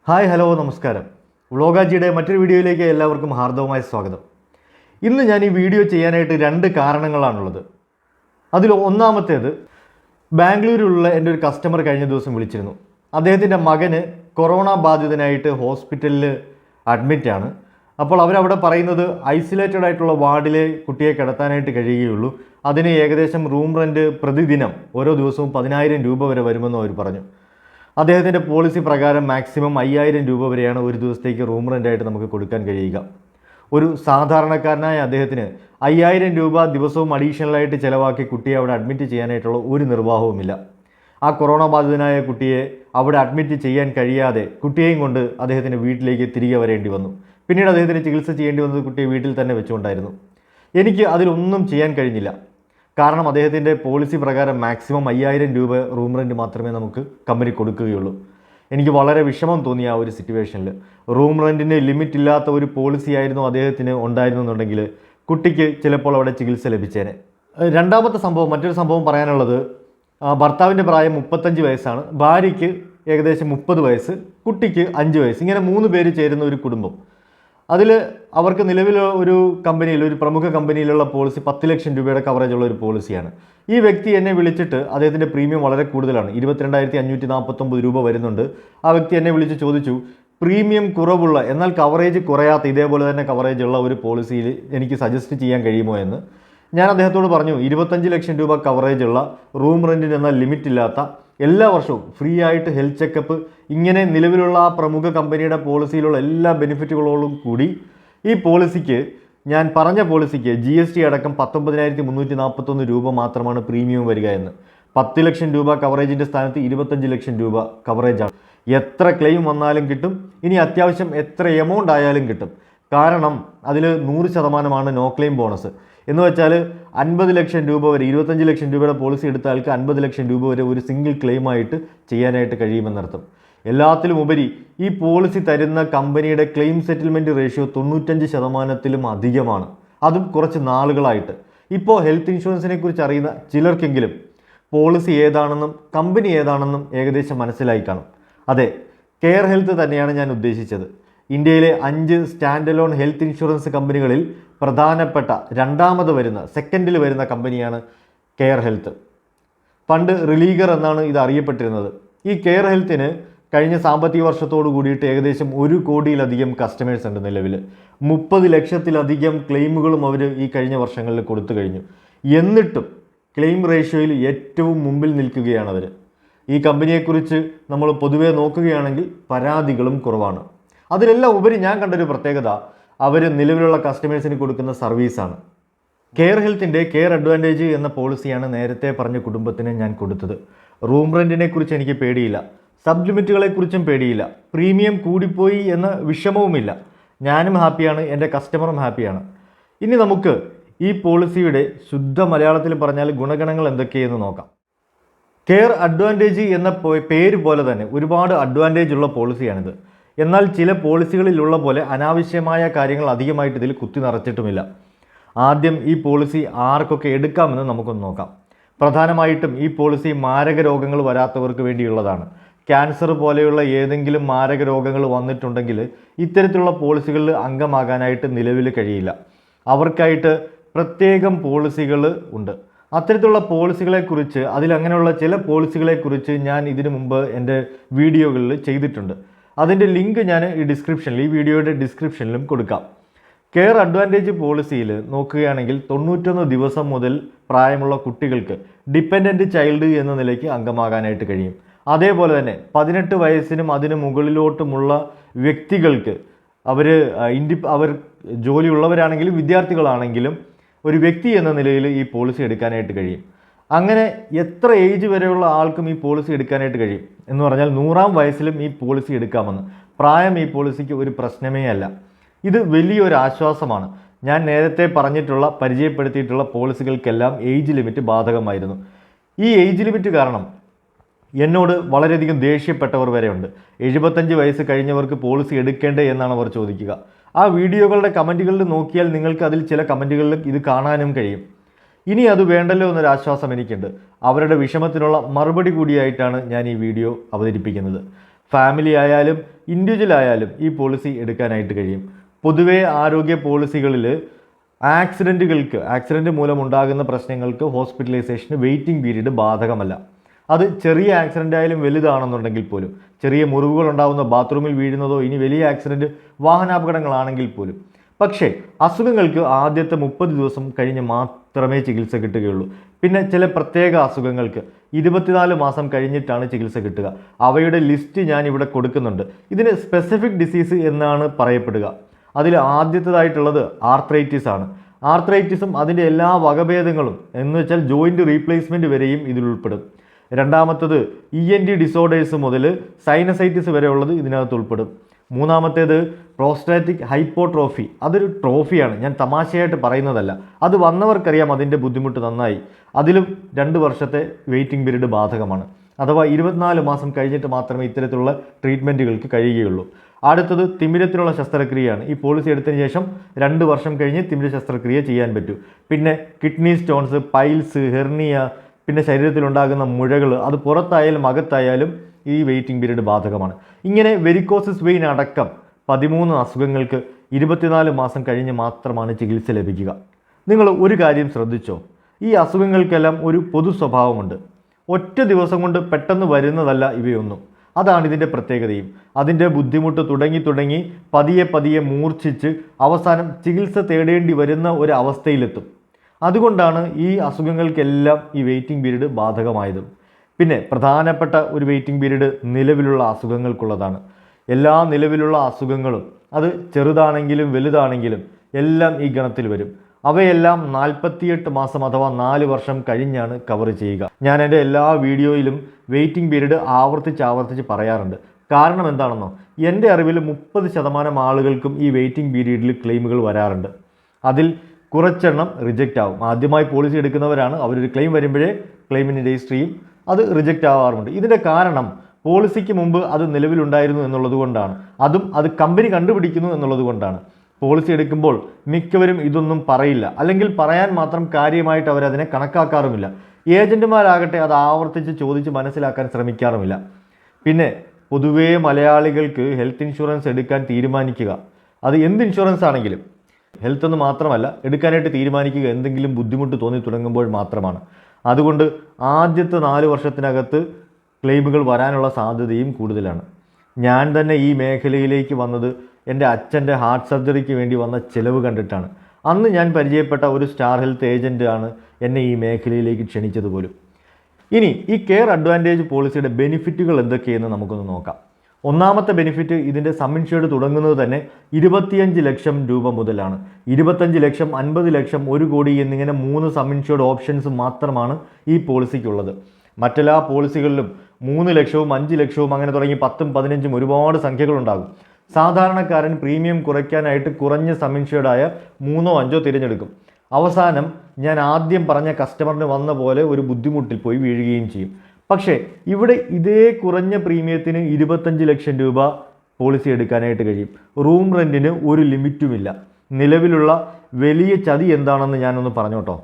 Hi hello നമസ്കാരം. വ്ളോഗാജിയുടെ മറ്റൊരു വീഡിയോയിലേക്ക് എല്ലാവർക്കും ഹാർദവമായ സ്വാഗതം. ഇന്ന് ഞാൻ ഈ വീഡിയോ ചെയ്യാനായിട്ട് രണ്ട് കാരണങ്ങളാണുള്ളത്. അതിൽ ഒന്നാമത്തേത്, ബാംഗ്ലൂരിലുള്ള എൻ്റെ ഒരു കസ്റ്റമർ കഴിഞ്ഞ ദിവസം വിളിച്ചിരുന്നു. അദ്ദേഹത്തിൻ്റെ മകന് കൊറോണ ബാധിതനായിട്ട് ഹോസ്പിറ്റലിൽ അഡ്മിറ്റാണ്. അപ്പോൾ അവരവിടെ പറയുന്നത് ഐസൊലേറ്റഡ് ആയിട്ടുള്ള വാർഡിലെ കുട്ടിയെ കിടത്താനായിട്ട് കഴിയുകയുള്ളൂ. അതിന് ഏകദേശം റൂം റെൻറ്റ് പ്രതിദിനം ഓരോ ദിവസവും 10,000 രൂപ വരെ വരുമെന്ന് അവർ പറഞ്ഞു. അദ്ദേഹത്തിൻ്റെ പോളിസി പ്രകാരം മാക്സിമം 5,000 രൂപ വരെയാണ് ഒരു ദിവസത്തേക്ക് റൂം റെൻ്റായിട്ട് നമുക്ക് കൊടുക്കാൻ കഴിയുക. ഒരു സാധാരണക്കാരനായ അദ്ദേഹത്തിന് 5,000 രൂപ ദിവസവും അഡീഷണലായിട്ട് ചിലവാക്കി കുട്ടിയെ അവിടെ അഡ്മിറ്റ് ചെയ്യാനായിട്ടുള്ള ഒരു നിർവാഹവുമില്ല. ആ കൊറോണ ബാധിതനായ കുട്ടിയെ അവിടെ അഡ്മിറ്റ് ചെയ്യാൻ കഴിയാതെ കുട്ടിയെയും കൊണ്ട് അദ്ദേഹത്തിന് വീട്ടിലേക്ക് തിരികെ വരേണ്ടി വന്നു. പിന്നീട് അദ്ദേഹത്തിന് ചികിത്സ ചെയ്യേണ്ടി വന്നത് കുട്ടിയെ വീട്ടിൽ തന്നെ വെച്ചുകൊണ്ടായിരുന്നു. എനിക്ക് അതിലൊന്നും ചെയ്യാൻ കഴിഞ്ഞില്ല. കാരണം അദ്ദേഹത്തിൻ്റെ പോളിസി പ്രകാരം മാക്സിമം 5,000 രൂപ റൂം റെൻറ്റ് മാത്രമേ നമുക്ക് കമ്പനി കൊടുക്കുകയുള്ളൂ. എനിക്ക് വളരെ വിഷമം തോന്നിയ ആ ഒരു സിറ്റുവേഷനിൽ. റൂം റെൻറ്റിന് ലിമിറ്റ് ഇല്ലാത്ത ഒരു പോളിസി ആയിരുന്നു അദ്ദേഹത്തിന് ഉണ്ടായിരുന്നെന്നുണ്ടെങ്കിൽ കുട്ടിക്ക് ചിലപ്പോൾ അവിടെ ചികിത്സ ലഭിച്ചേനെ. മറ്റൊരു സംഭവം പറയാനുള്ളത്, ഭർത്താവിൻ്റെ പ്രായം 35 വയസ്സാണ്, ഭാര്യയ്ക്ക് ഏകദേശം 30 വയസ്സ്, കുട്ടിക്ക് 5 വയസ്സ്. ഇങ്ങനെ 3 പേര് ചേരുന്ന ഒരു കുടുംബം. അതിൽ അവർക്ക് നിലവിൽ ഒരു പ്രമുഖ കമ്പനിയിലുള്ള പോളിസി 10 ലക്ഷം രൂപയുടെ കവറേജ് ഉള്ള ഒരു പോളിസിയാണ്. ഈ വ്യക്തി എന്നെ വിളിച്ചിട്ട്, അദ്ദേഹത്തിൻ്റെ പ്രീമിയം വളരെ കൂടുതലാണ്, 22,549 രൂപ വരുന്നുണ്ട്. ആ വ്യക്തി എന്നെ വിളിച്ച് ചോദിച്ചു, പ്രീമിയം കുറവുള്ള എന്നാൽ കവറേജ് കുറയാത്ത ഇതേപോലെ തന്നെ കവറേജ് ഉള്ള ഒരു പോളിസിയിൽ എനിക്ക് സജസ്റ്റ് ചെയ്യാൻ കഴിയുമോ എന്ന്. ഞാൻ അദ്ദേഹത്തോട് പറഞ്ഞു, 25 ലക്ഷം രൂപ കവറേജ് ഉള്ള റൂം റെൻറ്റിന് എന്നാൽ ലിമിറ്റ് ഇല്ലാത്ത എല്ലാ വർഷവും ഫ്രീ ആയിട്ട് ഹെൽത്ത് ചെക്കപ്പ്, ഇങ്ങനെ നിലവിലുള്ള ആ പ്രമുഖ കമ്പനിയുടെ പോളിസിയിലുള്ള എല്ലാ ബെനിഫിറ്റുകളോടും കൂടി ഈ പോളിസിക്ക്, ഞാൻ പറഞ്ഞ പോളിസിക്ക് GST അടക്കം 19,341 രൂപ മാത്രമാണ് പ്രീമിയം വരിക എന്ന്. 10 ലക്ഷം രൂപ കവറേജിൻ്റെ സ്ഥാനത്ത് 25 ലക്ഷം രൂപ കവറേജാണ്. എത്ര ക്ലെയിം വന്നാലും കിട്ടും, ഇനി അത്യാവശ്യം എത്ര എമൗണ്ട് ആയാലും കിട്ടും. കാരണം അതിൽ 100% നോ ക്ലെയിം ബോണസ്. എന്ന് വെച്ചാൽ 50 ലക്ഷം രൂപ വരെ, 25 ലക്ഷം രൂപയുടെ പോളിസി എടുത്ത ആൾക്ക് 50 ലക്ഷം രൂപ വരെ ഒരു സിംഗിൾ ക്ലെയിമായിട്ട് ചെയ്യാനായിട്ട് കഴിയുമെന്നർത്ഥം. എല്ലാത്തിലും ഉപരി ഈ പോളിസി തരുന്ന കമ്പനിയുടെ ക്ലെയിം സെറ്റിൽമെൻറ്റ് റേഷ്യോ 95%-ലും അധികമാണ്. അതും കുറച്ച് നാളുകളായിട്ട്. ഇപ്പോൾ ഹെൽത്ത് ഇൻഷുറൻസിനെ കുറിച്ച് അറിയുന്ന ചിലർക്കെങ്കിലും പോളിസി ഏതാണെന്നും കമ്പനി ഏതാണെന്നും ഏകദേശം മനസ്സിലായി കാണും. അതെ, കെയർ ഹെൽത്ത് തന്നെയാണ് ഞാൻ ഉദ്ദേശിച്ചത്. ഇന്ത്യയിലെ 5 സ്റ്റാൻഡ് അലോൺ ഹെൽത്ത് ഇൻഷുറൻസ് കമ്പനികളിൽ പ്രധാനപ്പെട്ട സെക്കൻഡിൽ വരുന്ന കമ്പനിയാണ് കെയർ ഹെൽത്ത്. പണ്ട് റിലീഗർ എന്നാണ് ഇത് അറിയപ്പെട്ടിരുന്നത്. ഈ കെയർ ഹെൽത്തിന് കഴിഞ്ഞ സാമ്പത്തിക വർഷത്തോട് കൂടിയിട്ട് ഏകദേശം 1 കോടിയിലധികം കസ്റ്റമേഴ്സ് ഉണ്ട് നിലവിൽ. 30 ലക്ഷത്തിലധികം ക്ലെയിമുകളും അവർ ഈ കഴിഞ്ഞ വർഷങ്ങളിൽ കൊടുത്തു കഴിഞ്ഞു. എന്നിട്ടും ക്ലെയിം റേഷ്യോയിൽ ഏറ്റവും മുമ്പിൽ നിൽക്കുകയാണ് അവർ. ഈ കമ്പനിയെക്കുറിച്ച് നമ്മൾ പൊതുവേ നോക്കുകയാണെങ്കിൽ പരാതികളും കുറവാണ്. അതിലെല്ലാം ഉപരി ഞാൻ കണ്ടൊരു പ്രത്യേകത, അവർ നിലവിലുള്ള കസ്റ്റമേഴ്സിന് കൊടുക്കുന്ന സർവീസാണ്. കെയർ ഹെൽത്തിൻ്റെ കെയർ അഡ്വാൻറ്റേജ് എന്ന പോളിസിയാണ് നേരത്തെ പറഞ്ഞ കുടുംബത്തിന് ഞാൻ കൊടുത്തത്. റൂം റെൻറ്റിനെ കുറിച്ച് എനിക്ക് പേടിയില്ല, സബ് ലിമിറ്റുകളെക്കുറിച്ചും പേടിയില്ല, പ്രീമിയം കൂടിപ്പോയി എന്ന വിഷമവുമില്ല. ഞാനും ഹാപ്പിയാണ്, എൻ്റെ കസ്റ്റമറും ഹാപ്പിയാണ്. ഇനി നമുക്ക് ഈ പോളിസിയുടെ ശുദ്ധ മലയാളത്തിൽ പറഞ്ഞാൽ ഗുണഗണങ്ങൾ എന്തൊക്കെയെന്ന് നോക്കാം. കെയർ അഡ്വാൻറ്റേജ് എന്ന പേര് പോലെ തന്നെ ഒരുപാട് അഡ്വാൻറ്റേജ് ഉള്ള പോളിസിയാണിത്. എന്നാൽ ചില പോളിസികളിലുള്ള പോലെ അനാവശ്യമായ കാര്യങ്ങൾ അധികമായിട്ട് ഇതിൽ കുത്തി നിറച്ചിട്ടുമില്ല. ആദ്യം ഈ പോളിസി ആർക്കൊക്കെ എടുക്കാമെന്ന് നമുക്കൊന്ന് നോക്കാം. പ്രധാനമായിട്ടും ഈ പോളിസി മാരക രോഗങ്ങൾ വരാത്തവർക്ക് വേണ്ടിയുള്ളതാണ്. ക്യാൻസർ പോലെയുള്ള ഏതെങ്കിലും മാരക രോഗങ്ങൾ വന്നിട്ടുണ്ടെങ്കിൽ ഇത്തരത്തിലുള്ള പോളിസികളിൽ അംഗമാകാനായിട്ട് നിലവിൽ കഴിയില്ല. അവർക്കായിട്ട് പ്രത്യേകം പോളിസികൾ ഉണ്ട്. അത്തരത്തിലുള്ള പോളിസികളെക്കുറിച്ച്, അതിലങ്ങനെയുള്ള ചില പോളിസികളെക്കുറിച്ച് ഞാൻ ഇതിനു മുമ്പ് എൻ്റെ വീഡിയോകളിൽ ചെയ്തിട്ടുണ്ട്. അതിൻ്റെ ലിങ്ക് ഞാൻ ഈ വീഡിയോയുടെ ഡിസ്ക്രിപ്ഷനിലും കൊടുക്കാം. കെയർ അഡ്വാൻറ്റേജ് പോളിസിയിൽ നോക്കുകയാണെങ്കിൽ 91 ദിവസം മുതൽ പ്രായമുള്ള കുട്ടികൾക്ക് ഡിപ്പെൻഡൻറ്റ് ചൈൽഡ് എന്ന നിലയ്ക്ക് അംഗമാകാനായിട്ട് കഴിയും. അതേപോലെ തന്നെ 18 വയസ്സിനും അതിന് മുകളിലോട്ടുമുള്ള വ്യക്തികൾക്ക് അവർ ജോലിയുള്ളവരാണെങ്കിലും വിദ്യാർത്ഥികളാണെങ്കിലും ഒരു വ്യക്തി എന്ന നിലയിൽ ഈ പോളിസി എടുക്കാനായിട്ട് കഴിയും. അങ്ങനെ എത്ര ഏജ് വരെയുള്ള ആൾക്കും ഈ പോളിസി എടുക്കാനായിട്ട് കഴിയും. എന്ന് പറഞ്ഞാൽ 100-ാം വയസ്സിലും ഈ പോളിസി എടുക്കാമെന്ന്. പ്രായം ഈ പോളിസിക്ക് ഒരു പ്രശ്നമേ അല്ല. ഇത് വലിയൊരു ആശ്വാസമാണ്. ഞാൻ നേരത്തെ പരിചയപ്പെടുത്തിയിട്ടുള്ള പോളിസികൾക്കെല്ലാം ഏജ് ലിമിറ്റ് ബാധകമായിരുന്നു. ഈ ഏജ് ലിമിറ്റ് കാരണം എന്നോട് വളരെയധികം ദേഷ്യപ്പെട്ടവർ വരെയുണ്ട്. 75 വയസ്സ് കഴിഞ്ഞവർക്ക് പോളിസി എടുക്കേണ്ടേ എന്നാണ് അവർ ചോദിക്കുക. ആ വീഡിയോകളുടെ കമൻറ്റുകളിൽ നോക്കിയാൽ നിങ്ങൾക്ക് അതിൽ ചില കമൻറ്റുകളിൽ ഇത് കാണാനും കഴിയും. ഇനി അത് വേണ്ടല്ലോ എന്നൊരു ആശ്വാസം എനിക്കുണ്ട്. അവരുടെ വിഷമത്തിനുള്ള മറുപടി കൂടിയായിട്ടാണ് ഞാൻ ഈ വീഡിയോ അവതരിപ്പിക്കുന്നത്. ഫാമിലി ആയാലും ഇൻഡിവിജ്വൽ ആയാലും ഈ പോളിസി എടുക്കാനായിട്ട് കഴിയും. പൊതുവേ ആരോഗ്യ പോളിസികളിൽ ആക്സിഡൻറ്റ് മൂലമുണ്ടാകുന്ന പ്രശ്നങ്ങൾക്ക് ഹോസ്പിറ്റലൈസേഷന് വെയിറ്റിംഗ് പീരീഡ് ബാധകമല്ല. അത് ചെറിയ ആക്സിഡൻ്റ് ആയാലും വലുതാണെന്നുണ്ടെങ്കിൽ പോലും, ചെറിയ മുറിവുകൾ ഉണ്ടാകുന്ന ബാത്റൂമിൽ വീഴുന്നതോ ഇനി വലിയ ആക്സിഡൻറ്റ് വാഹനാപകടങ്ങളാണെങ്കിൽ പോലും. പക്ഷേ അസുഖങ്ങൾക്ക് ആദ്യത്തെ 30 ദിവസം കഴിഞ്ഞ് മാത്രമേ ചികിത്സ കിട്ടുകയുള്ളൂ. പിന്നെ ചില പ്രത്യേക അസുഖങ്ങൾക്ക് 24 മാസം കഴിഞ്ഞിട്ടാണ് ചികിത്സ കിട്ടുക. അവയുടെ ലിസ്റ്റ് ഞാൻ ഇവിടെ കൊടുക്കുന്നുണ്ട്. ഇതിന് സ്പെസിഫിക് ഡിസീസ് എന്നാണ് പറയപ്പെടുക. അതിൽ ആദ്യത്തേതായിട്ടുള്ളത് ആർത്രൈറ്റിസ് ആണ്. ആർത്രൈറ്റിസും അതിൻ്റെ എല്ലാ വകഭേദങ്ങളും എന്ന് വെച്ചാൽ ജോയിൻറ്റ് റീപ്ലേസ്മെൻറ്റ് വരെയും ഇതിൽ ഉൾപ്പെടും. രണ്ടാമത്തേത് ENT ഡിസോർഡേഴ്സ് മുതൽ സൈനസൈറ്റിസ് വരെ ഉള്ളത് ഇതിനകത്ത് ഉൾപ്പെടും. മൂന്നാമത്തേത് പ്രോസ്റ്റാറ്റിക് ഹൈപ്പോട്രോഫി. അതൊരു ട്രോഫിയാണ്, ഞാൻ തമാശയായിട്ട് പറയുന്നതല്ല. അത് വന്നവർക്കറിയാം അതിൻ്റെ ബുദ്ധിമുട്ട് നന്നായി. അതിലും 2 വർഷത്തെ വെയിറ്റിംഗ് പീരീഡ് ബാധകമാണ്. അഥവാ 24 മാസം കഴിഞ്ഞിട്ട് മാത്രമേ ഇത്തരത്തിലുള്ള ട്രീറ്റ്മെൻറ്റുകൾക്ക് കഴിയുകയുള്ളൂ. അടുത്തത് തിമിരത്തിനുള്ള ശസ്ത്രക്രിയയാണ്. ഈ പോളിസി എടുത്തതിന് ശേഷം 2 വർഷം കഴിഞ്ഞ് തിമിര ശസ്ത്രക്രിയ ചെയ്യാൻ പറ്റൂ. പിന്നെ കിഡ്നി സ്റ്റോൺസ്, പൈൽസ്, ഹെർണിയ, പിന്നെ ശരീരത്തിലുണ്ടാകുന്ന മുഴകൾ, അത് പുറത്തായാലും അകത്തായാലും ഈ വെയിറ്റിംഗ് പീരീഡ് ബാധകമാണ്. ഇങ്ങനെ വെരിക്കോസിസ് വെയിൻ അടക്കം 13 അസുഖങ്ങൾക്ക് 24 മാസം കഴിഞ്ഞ് മാത്രമാണ് ചികിത്സ ലഭിക്കുക. നിങ്ങൾ ഒരു കാര്യം ശ്രദ്ധിച്ചോ, ഈ അസുഖങ്ങൾക്കെല്ലാം ഒരു പൊതു സ്വഭാവമുണ്ട്. ഒറ്റ ദിവസം കൊണ്ട് പെട്ടെന്ന് വരുന്നതല്ല ഇവയൊന്നും. അതാണ് ഇതിൻ്റെ പ്രത്യേകതയും. അതിൻ്റെ ബുദ്ധിമുട്ട് തുടങ്ങി പതിയെ മൂർച്ഛിച്ച് അവസാനം ചികിത്സ തേടേണ്ടി വരുന്ന ഒരു അവസ്ഥയിലെത്തും. അതുകൊണ്ടാണ് ഈ അസുഖങ്ങൾക്കെല്ലാം ഈ വെയിറ്റിംഗ് പീരീഡ് ബാധകമായതും. പിന്നെ പ്രധാനപ്പെട്ട ഒരു വെയിറ്റിംഗ് പീരീഡ് നിലവിലുള്ള അസുഖങ്ങൾക്കുള്ളതാണ്. എല്ലാ നിലവിലുള്ള അസുഖങ്ങളും, അത് ചെറുതാണെങ്കിലും വലുതാണെങ്കിലും എല്ലാം ഈ ഗണത്തിൽ വരും. അവയെല്ലാം 48 മാസം അഥവാ 4 വർഷം കഴിഞ്ഞാണ് കവർ ചെയ്യുക. ഞാൻ എൻ്റെ എല്ലാ വീഡിയോയിലും വെയിറ്റിംഗ് പീരീഡ് ആവർത്തിച്ച് പറയാറുണ്ട്. കാരണം എന്താണെന്നോ, എൻ്റെ അറിവിൽ 30% ആളുകൾക്കും ഈ വെയിറ്റിംഗ് പീരീഡിൽ ക്ലെയിമുകൾ വരാറുണ്ട്. അതിൽ കുറച്ചെണ്ണം റിജക്റ്റ് ആവും. ആദ്യമായി പോളിസി എടുക്കുന്നവരാണ്, അവരൊരു ക്ലെയിം വരുമ്പോഴേ ക്ലെയിമിന് രജിസ്റ്റർ ചെയ്യും, അത് റിജക്റ്റ് ആവാറുമുണ്ട്. ഇതിൻ്റെ കാരണം പോളിസിക്ക് മുമ്പ് അത് നിലവിലുണ്ടായിരുന്നു എന്നുള്ളത് കൊണ്ടാണ്. അത് കമ്പനി കണ്ടുപിടിക്കുന്നു എന്നുള്ളത് കൊണ്ടാണ്. പോളിസി എടുക്കുമ്പോൾ മിക്കവരും ഇതൊന്നും പറയില്ല, അല്ലെങ്കിൽ പറയാൻ മാത്രം കാര്യമായിട്ട് അവരതിനെ കണക്കാക്കാറുമില്ല. ഏജൻറ്റുമാരാകട്ടെ അത് ആവർത്തിച്ച് ചോദിച്ച് മനസ്സിലാക്കാൻ ശ്രമിക്കാറുമില്ല. പിന്നെ പൊതുവേ മലയാളികൾക്ക് ഹെൽത്ത് ഇൻഷുറൻസ് എടുക്കാൻ തീരുമാനിക്കുക, അത് എന്ത് ഇൻഷുറൻസ് ആണെങ്കിലും, ഹെൽത്ത് എന്ന് മാത്രമല്ല, എടുക്കാനായിട്ട് തീരുമാനിക്കുക എന്തെങ്കിലും ബുദ്ധിമുട്ട് തോന്നി തുടങ്ങുമ്പോൾ മാത്രമാണ്. അതുകൊണ്ട് ആദ്യത്തെ 4 വർഷത്തിനകത്ത് ക്ലെയിമുകൾ വരാനുള്ള സാധ്യതയും കൂടുതലാണ്. ഞാൻ തന്നെ ഈ മേഖലയിലേക്ക് വന്നത് എൻ്റെ അച്ഛൻ്റെ ഹാർട്ട് സർജറിക്ക് വേണ്ടി വന്ന ചിലവ് കണ്ടിട്ടാണ്. അന്ന് ഞാൻ പരിചയപ്പെട്ട ഒരു സ്റ്റാർ ഹെൽത്ത് ഏജൻ്റ് ആണ് എന്നെ ഈ മേഖലയിലേക്ക് ക്ഷണിച്ചത് പോലും. ഇനി ഈ കെയർ അഡ്വാൻറ്റേജ് പോളിസിയുടെ ബെനിഫിറ്റുകൾ എന്തൊക്കെയെന്ന് നമുക്കൊന്ന് നോക്കാം. ഒന്നാമത്തെ ബെനിഫിറ്റ്, ഇതിൻ്റെ സം ഇൻഷ്യൂർഡ് തുടങ്ങുന്നത് തന്നെ 25 ലക്ഷം രൂപ മുതലാണ്. 25 ലക്ഷം, 50 ലക്ഷം, 1 കോടി എന്നിങ്ങനെ 3 സം ഇൻഷ്യൂർഡ് ഓപ്ഷൻസ് മാത്രമാണ് ഈ പോളിസിക്കുള്ളത്. മറ്റെല്ലാ പോളിസികളിലും 3 ലക്ഷവും 5 ലക്ഷവും അങ്ങനെ തുടങ്ങി 10ഉം 15ഉം ഒരുപാട് സംഖ്യകളുണ്ടാകും. സാധാരണക്കാരൻ പ്രീമിയം കുറയ്ക്കാനായിട്ട് കുറഞ്ഞ സം ഇൻഷ്യൂർഡായ 3ഓ 5ഓ തിരഞ്ഞെടുക്കും. അവസാനം ഞാൻ ആദ്യം പറഞ്ഞ കസ്റ്റമറിന് വന്ന പോലെ ഒരു ബുദ്ധിമുട്ടിൽ പോയി വീഴുകയും ചെയ്യും. പക്ഷേ ഇവിടെ ഇതേ കുറഞ്ഞ പ്രീമിയത്തിന് 25 ലക്ഷം രൂപ പോളിസി എടുക്കാനായിട്ട് കഴിയും. റൂം റെൻറ്റിന് ഒരു ലിമിറ്റുമില്ല. നിലവിലുള്ള വലിയ ചതി എന്താണെന്ന് ഞാനൊന്ന് പറഞ്ഞോട്ടോ.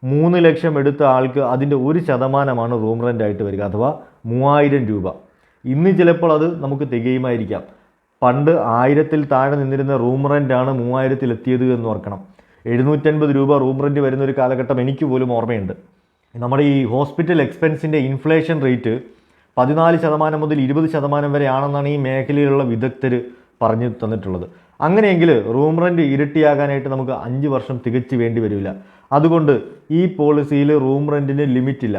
3 ലക്ഷം എടുത്ത ആൾക്ക് അതിൻ്റെ 1% റൂം റെൻ്റായിട്ട് വരിക, അഥവാ 3000 രൂപ. ഇന്ന് ചിലപ്പോൾ അത് നമുക്ക് തികയുമായിരിക്കാം. പണ്ട് 1000-ൽ താഴെ നിന്നിരുന്ന റൂം റെൻ്റാണ് 3000-ൽ എത്തിയത് എന്ന് ഓർക്കണം. 750 രൂപ റൂം റെൻറ്റ് വരുന്നൊരു കാലഘട്ടം എനിക്ക് പോലും ഓർമ്മയുണ്ട്. നമ്മുടെ ഈ ഹോസ്പിറ്റൽ എക്സ്പെൻസിൻ്റെ ഇൻഫ്ലേഷൻ റേറ്റ് 14% മുതൽ 20% വരെ ആണെന്നാണ് ഈ മേഖലയിലുള്ള വിദഗ്ധർ പറഞ്ഞു തന്നിട്ടുള്ളത്. അങ്ങനെയെങ്കിൽ റൂം റെൻറ്റ് ഇരട്ടിയാകാനായിട്ട് നമുക്ക് 5 വർഷം തികച്ചു വേണ്ടി വരില്ല. അതുകൊണ്ട് ഈ പോളിസിയിൽ റൂം റെൻറ്റിന് ലിമിറ്റില്ല.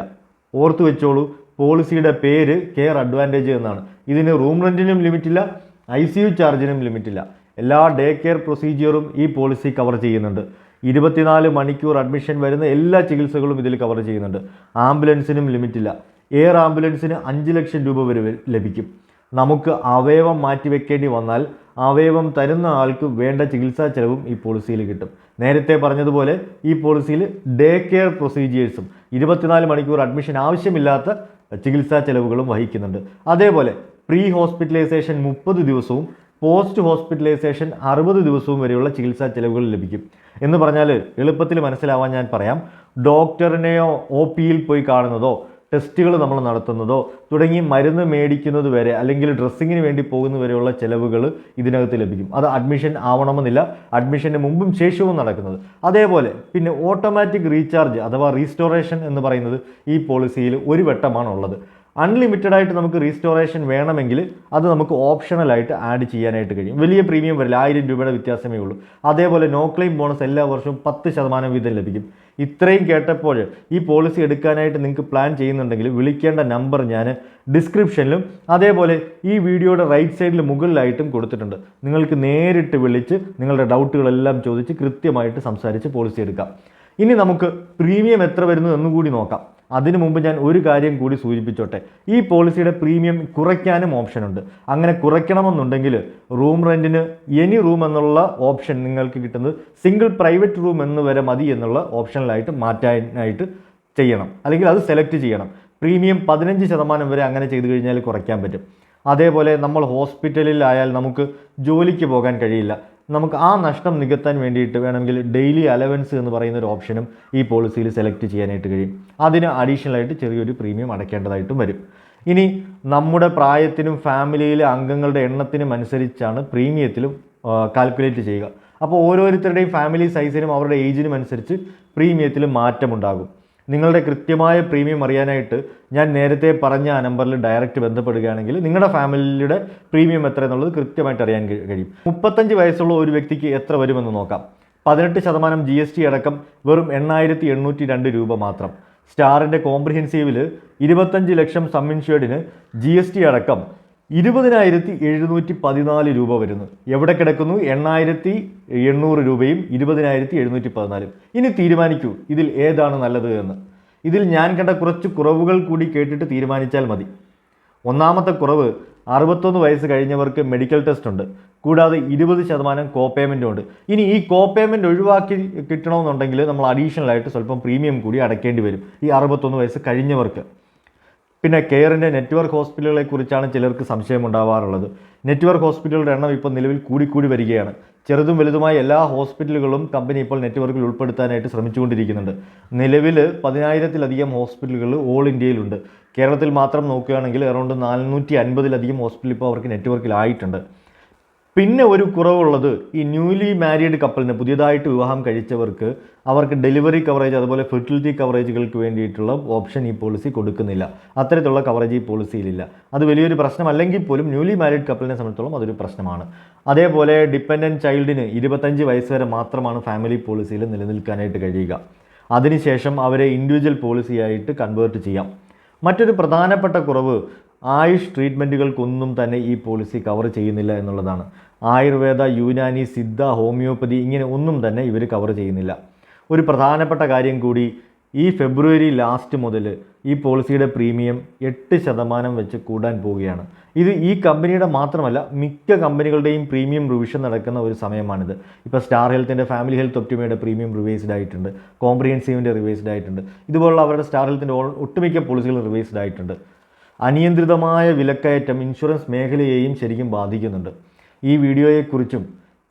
ഓർത്തു വെച്ചോളൂ, പോളിസിയുടെ പേര് കെയർ അഡ്വാൻറ്റേജ് എന്നാണ്. ഇതിന് റൂം റെൻറ്റിനും ലിമിറ്റില്ല, ICU ചാർജിനും ലിമിറ്റില്ല. എല്ലാ ഡേ കെയർ പ്രൊസീജിയറും ഈ പോളിസി കവർ ചെയ്യുന്നുണ്ട്. 24 മണിക്കൂർ അഡ്മിഷൻ വരുന്ന എല്ലാ ചികിത്സകളും ഇതിൽ കവർ ചെയ്യുന്നുണ്ട്. ആംബുലൻസിനും ലിമിറ്റില്ല. എയർ ആംബുലൻസിന് 5 ലക്ഷം രൂപ വരെ ലഭിക്കും. നമുക്ക് അവയവം മാറ്റിവെക്കേണ്ടി വന്നാൽ അവയവം തരുന്ന ആൾക്ക് വേണ്ട ചികിത്സാ ചെലവും ഈ പോളിസിയിൽ കിട്ടും. നേരത്തെ പറഞ്ഞതുപോലെ ഈ പോളിസിയിൽ ഡേ കെയർ പ്രൊസീജിയേഴ്സും 24 മണിക്കൂർ അഡ്മിഷൻ ആവശ്യമില്ലാത്ത ചികിത്സാ ചെലവുകളും വഹിക്കുന്നുണ്ട്. അതേപോലെ പ്രീ ഹോസ്പിറ്റലൈസേഷൻ 30 ദിവസവും പോസ്റ്റ് ഹോസ്പിറ്റലൈസേഷൻ 60 ദിവസവും വരെയുള്ള ചികിത്സാ ചെലവുകൾ ലഭിക്കും. എന്ന് പറഞ്ഞാൽ എളുപ്പത്തിൽ മനസ്സിലാവാൻ ഞാൻ പറയാം. ഡോക്ടറിനെയോ OPയിൽ പോയി കാണുന്നതോ ടെസ്റ്റുകൾ നമ്മൾ നടത്തുന്നതോ തുടങ്ങി മരുന്ന് മേടിക്കുന്നത് വരെ അല്ലെങ്കിൽ ഡ്രസ്സിങ്ങിന് വേണ്ടി പോകുന്നത് വരെയുള്ള ചിലവുകൾ ഇതിനകത്ത് ലഭിക്കും. അത് അഡ്മിഷൻ ആവണമെന്നില്ല, അഡ്മിഷന് മുമ്പും ശേഷവും നടക്കുന്നത്. അതേപോലെ പിന്നെ ഓട്ടോമാറ്റിക് റീചാർജ് അഥവാ റീസ്റ്റോറേഷൻ എന്ന് പറയുന്നത് ഈ പോളിസിയിൽ ഒരു വട്ടമാണുള്ളത്. അൺലിമിറ്റഡ് ആയിട്ട് നമുക്ക് റീസ്റ്റോറേഷൻ വേണമെങ്കിൽ അത് നമുക്ക് ഓപ്ഷണലായിട്ട് ആഡ് ചെയ്യാനായിട്ട് കഴിയും. വലിയ പ്രീമിയം വരില്ല, 1000 രൂപയുടെ വ്യത്യാസമേ ഉള്ളൂ. അതേപോലെ നോ ക്ലെയിം ബോണസ് എല്ലാ വർഷവും 10% വീതം ലഭിക്കും. ഇത്രയും കേട്ടപ്പോൾ ഈ പോളിസി എടുക്കാനായിട്ട് നിങ്ങൾക്ക് പ്ലാൻ ചെയ്യുന്നുണ്ടെങ്കിൽ വിളിക്കേണ്ട നമ്പർ ഞാൻ ഡിസ്ക്രിപ്ഷനിലും അതേപോലെ ഈ വീഡിയോയുടെ റൈറ്റ് സൈഡിൽ മുകളിലായിട്ടും കൊടുത്തിട്ടുണ്ട്. നിങ്ങൾക്ക് നേരിട്ട് വിളിച്ച് നിങ്ങളുടെ ഡൗട്ടുകളെല്ലാം ചോദിച്ച് കൃത്യമായിട്ട് സംസാരിച്ച് പോളിസി എടുക്കാം. ഇനി നമുക്ക് പ്രീമിയം എത്ര വരുന്നു എന്നുകൂടി നോക്കാം. അതിനു മുമ്പ് ഞാൻ ഒരു കാര്യം കൂടി സൂചിപ്പിച്ചോട്ടെ. ഈ പോളിസിയുടെ പ്രീമിയം കുറയ്ക്കാനും ഓപ്ഷനുണ്ട്. അങ്ങനെ കുറയ്ക്കണമെന്നുണ്ടെങ്കിൽ റൂം റെൻറ്റിന് എനി റൂം എന്നുള്ള ഓപ്ഷൻ നിങ്ങൾക്ക് കിട്ടുന്നത് സിംഗിൾ പ്രൈവറ്റ് റൂം എന്ന് വരെ മതി എന്നുള്ള ഓപ്ഷനിലായിട്ട് മാറ്റാനായിട്ട് ചെയ്യണം, അല്ലെങ്കിൽ അത് സെലക്ട് ചെയ്യണം. പ്രീമിയം 15% വരെ അങ്ങനെ ചെയ്തു കഴിഞ്ഞാൽ കുറയ്ക്കാൻ പറ്റും. അതേപോലെ നമ്മൾ ഹോസ്പിറ്റലിലായാൽ നമുക്ക് ജോലിക്ക് പോകാൻ കഴിയില്ല. നമുക്ക് ആ നഷ്ടം നികത്താൻ വേണ്ടിയിട്ട് വേണമെങ്കിൽ ഡെയിലി അലവൻസ് എന്ന് പറയുന്ന ഒരു ഓപ്ഷനും ഈ പോളിസിയിൽ സെലക്ട് ചെയ്യാനായിട്ട് കഴിയും. അതിന് അഡീഷണലായിട്ട് ചെറിയൊരു പ്രീമിയം അടയ്ക്കേണ്ടതായിട്ടും വരും. ഇനി നമ്മുടെ പ്രായത്തിനും ഫാമിലിയിലെ അംഗങ്ങളുടെ എണ്ണത്തിനും അനുസരിച്ചാണ് പ്രീമിയത്തിലും കാൽക്കുലേറ്റ് ചെയ്യുക. അപ്പോൾ ഓരോരുത്തരുടെയും ഫാമിലി സൈസിനും അവരുടെ ഏജിനും അനുസരിച്ച് പ്രീമിയത്തിലും മാറ്റമുണ്ടാകും. നിങ്ങളുടെ കൃത്യമായ പ്രീമിയം അറിയാനായിട്ട് ഞാൻ നേരത്തെ പറഞ്ഞ ആ നമ്പറിൽ ഡയറക്റ്റ് ബന്ധപ്പെടുകയാണെങ്കിൽ നിങ്ങളുടെ ഫാമിലിയുടെ പ്രീമിയം എത്ര എന്നുള്ളത് കൃത്യമായിട്ട് അറിയാൻ കഴിയും. 35 വയസ്സുള്ള ഒരു വ്യക്തിക്ക് എത്ര വരുമെന്ന് നോക്കാം. 18% GST അടക്കം വെറും 8,802 രൂപ മാത്രം. സ്റ്റാറിൻ്റെ കോംപ്രിഹെൻസീവിൽ 25 ലക്ഷം സം ഇൻഷ്വേർഡിന് GST അടക്കം 20,714 രൂപ വരുന്നു. എവിടെ കിടക്കുന്നു? 8,800 രൂപയും 20,714. ഇനി തീരുമാനിക്കൂ ഇതിൽ ഏതാണ് നല്ലത് എന്ന്. ഇതിൽ ഞാൻ കണ്ട കുറച്ച് കുറവുകൾ കൂടി കേട്ടിട്ട് തീരുമാനിച്ചാൽ മതി. ഒന്നാമത്തെ കുറവ്, 61 വയസ്സ് കഴിഞ്ഞവർക്ക് മെഡിക്കൽ ടെസ്റ്റ് ഉണ്ട്. കൂടാതെ 20% കോ പേയ്മെൻറ്റും ഉണ്ട്. ഇനി ഈ കോ പേയ്മെൻറ്റ് ഒഴിവാക്കി കിട്ടണമെന്നുണ്ടെങ്കിൽ നമ്മൾ അഡീഷണലായിട്ട് സ്വല്പം പ്രീമിയം കൂടി അടയ്ക്കേണ്ടി വരും ഈ 61 വയസ്സ് കഴിഞ്ഞവർക്ക്. പിന്നെ കെയറിൻ്റെ നെറ്റ്വർക്ക് ഹോസ്പിറ്റലുകളെ കുറിച്ചാണ് ചിലർക്ക് സംശയമുണ്ടാവാറുള്ളത്. നെറ്റ്വർക്ക് ഹോസ്പിറ്റലുകളുടെ എണ്ണം ഇപ്പോൾ നിലവിൽ കൂടി വരികയാണ്. ചെറുതും വലുതുമായ എല്ലാ ഹോസ്പിറ്റലുകളും കമ്പനി ഇപ്പോൾ നെറ്റ്വർക്കിൽ ഉൾപ്പെടുത്താനായിട്ട് ശ്രമിച്ചുകൊണ്ടിരിക്കുന്നുണ്ട്. നിലവിൽ 10,000-ലധികം ഹോസ്പിറ്റലുകൾ ഓൾ ഇന്ത്യയിലുണ്ട്. കേരളത്തിൽ മാത്രം നോക്കുകയാണെങ്കിൽ അറൗണ്ട് 450-ലധികം ഹോസ്പിറ്റൽ ഇപ്പോൾ അവർക്ക് നെറ്റ്വർക്കിലായിട്ടുണ്ട്. പിന്നെ ഒരു കുറവുള്ളത്, ഈ ന്യൂലി മാരീഡ് കപ്പിളിന്, പുതിയതായിട്ട് വിവാഹം കഴിച്ചവർക്ക് അവർക്ക് ഡെലിവറി കവറേജ് അതുപോലെ ഫെർട്ടിലിറ്റി കവറേജുകൾക്ക് വേണ്ടിയിട്ടുള്ള ഓപ്ഷൻ ഈ പോളിസി കൊടുക്കുന്നില്ല. അത്തരത്തിലുള്ള കവറേജ് ഈ പോളിസിയിലില്ല. അത് വലിയൊരു പ്രശ്നമല്ലെങ്കിൽ പോലും ന്യൂലി മാരീഡ് കപ്പിളിനെ സംബന്ധിച്ചോളം അതൊരു പ്രശ്നമാണ്. അതേപോലെ ഡിപ്പെൻഡൻറ്റ് ചൈൽഡിന് 25 വയസ്സ് വരെ മാത്രമാണ് ഫാമിലി പോളിസിയിൽ നിലനിൽക്കാനായിട്ട് കഴിയുക. അതിനുശേഷം അവരെ ഇൻഡിവിജ്വൽ പോളിസിയായിട്ട് കൺവേർട്ട് ചെയ്യാം. മറ്റൊരു പ്രധാനപ്പെട്ട കുറവ്, ആയുഷ് ട്രീറ്റ്മെൻറ്റുകൾക്കൊന്നും തന്നെ ഈ പോളിസി കവർ ചെയ്യുന്നില്ല എന്നുള്ളതാണ്. ആയുർവേദ, യുനാനി, സിദ്ധ, ഹോമിയോപ്പതി ഇങ്ങനെ ഒന്നും തന്നെ ഇവർ കവർ ചെയ്യുന്നില്ല. ഒരു പ്രധാനപ്പെട്ട കാര്യം കൂടി, ഈ ഫെബ്രുവരി ലാസ്റ്റ് മുതൽ ഈ പോളിസിയുടെ പ്രീമിയം 8% വെച്ച് കൂടാൻ പോവുകയാണ്. ഇത് ഈ കമ്പനിയുടെ മാത്രമല്ല മിക്ക കമ്പനികളുടെയും പ്രീമിയം റിവിഷൻ നടക്കുന്ന ഒരു സമയമാണിത്. ഇപ്പോൾ സ്റ്റാർ ഹെൽത്തിൻ്റെ ഫാമിലി ഹെൽത്ത് ഒപ്റ്റിമയുടെ പ്രീമിയം റിവൈസ്ഡ് ആയിട്ടുണ്ട്, കോംപ്രിഹെൻസീവിൻ്റെ റിവൈസ്ഡ് ആയിട്ടുണ്ട്. ഇതുപോലുള്ള അവരുടെ സ്റ്റാർ ഹെൽത്തിൻ്റെ ഒട്ടുമിക്ക പോളിസികൾ റിവൈസ്ഡ് ആയിട്ടുണ്ട്. അനിയന്ത്രിതമായ വിലക്കയറ്റം ഇൻഷുറൻസ് മേഖലയെയും ശരിക്കും ബാധിക്കുന്നുണ്ട്. ഈ വീഡിയോയെക്കുറിച്ചും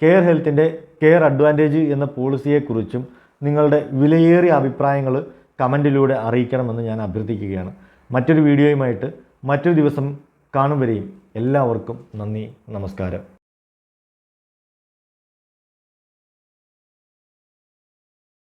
കെയർ ഹെൽത്തിൻ്റെ കെയർ അഡ്വാൻറ്റേജ് എന്ന പോളിസിയെക്കുറിച്ചും നിങ്ങളുടെ വിലയേറിയ അഭിപ്രായങ്ങൾ കമൻറ്റിലൂടെ അറിയിക്കണമെന്ന് ഞാൻ അഭ്യർത്ഥിക്കുകയാണ്. മറ്റൊരു വീഡിയോയുമായിട്ട് മറ്റൊരു ദിവസം കാണും വരെയും എല്ലാവർക്കും നന്ദി, നമസ്കാരം.